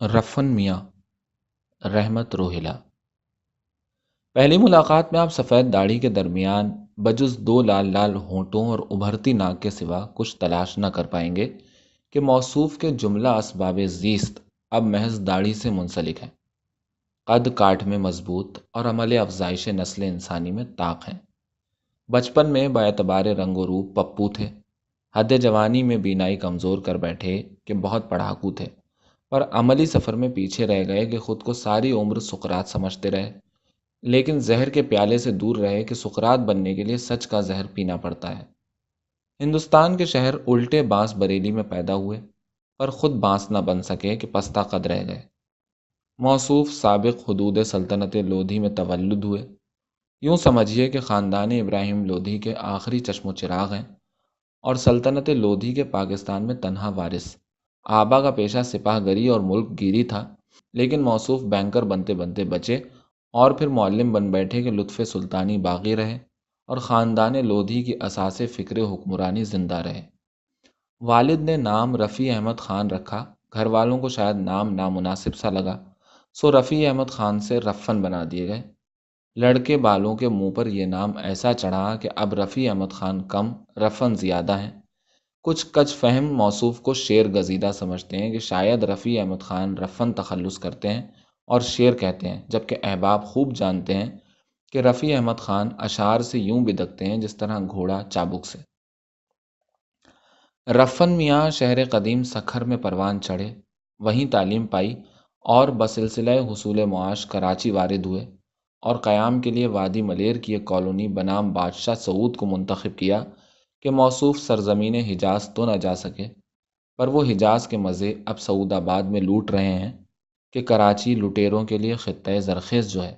رفن میاں، رحمت روہیلا۔ پہلی ملاقات میں آپ سفید داڑھی کے درمیان بجز دو لال لال ہونٹوں اور ابھرتی ناک کے سوا کچھ تلاش نہ کر پائیں گے کہ موصوف کے جملہ اسباب زیست اب محض داڑھی سے منسلک ہیں۔ قد کاٹ میں مضبوط اور عمل افزائش نسل انسانی میں طاق ہیں۔ بچپن میں باعتبار رنگ و روپ پپو تھے، حد جوانی میں بینائی کمزور کر بیٹھے کہ بہت پڑھاکو تھے، پر عملی سفر میں پیچھے رہ گئے کہ خود کو ساری عمر سقراط سمجھتے رہے، لیکن زہر کے پیالے سے دور رہے کہ سقراط بننے کے لیے سچ کا زہر پینا پڑتا ہے۔ ہندوستان کے شہر الٹے بانس بریلی میں پیدا ہوئے، پر خود بانس نہ بن سکے کہ پستہ قد رہ گئے۔ موصوف سابق حدود سلطنت لودھی میں تولد ہوئے۔ یوں سمجھیے کہ خاندان ابراہیم لودھی کے آخری چشم و چراغ ہیں، اور سلطنت لودھی کے پاکستان میں تنہا وارث۔ آبا کا پیشہ سپاہ گری اور ملک گیری تھا، لیکن موصوف بینکر بنتے بنتے بچے اور پھر معلم بن بیٹھے کہ لطف سلطانی باقی رہے اور خاندان لودھی کی اساس فکر حکمرانی زندہ رہے۔ والد نے نام رفیع احمد خان رکھا، گھر والوں کو شاید نام نامناسب سا لگا، سو رفیع احمد خان سے رفن بنا دیے گئے۔ لڑکے بالوں کے منہ پر یہ نام ایسا چڑھا کہ اب رفیع احمد خان کم، رفن زیادہ ہیں۔ کچھ کچ فہم موصوف کو شیر گزیدہ سمجھتے ہیں کہ شاید رفیع احمد خان رفن تخلص کرتے ہیں اور شیر کہتے ہیں، جبکہ احباب خوب جانتے ہیں کہ رفیع احمد خان اشعار سے یوں بدکتے ہیں جس طرح گھوڑا چابک سے۔ رفن میاں شہر قدیم سکھر میں پروان چڑھے، وہیں تعلیم پائی اور بسلسلہ حصول معاش کراچی وارد ہوئے اور قیام کے لیے وادی ملیر کی ایک کالونی بنام بادشاہ سعود کو منتخب کیا کہ موصوف سرزمین حجاز تو نہ جا سکے، پر وہ حجاز کے مزے اب سعود آباد میں لوٹ رہے ہیں کہ کراچی لٹیروں کے لیے خطۂ زرخیز جو ہے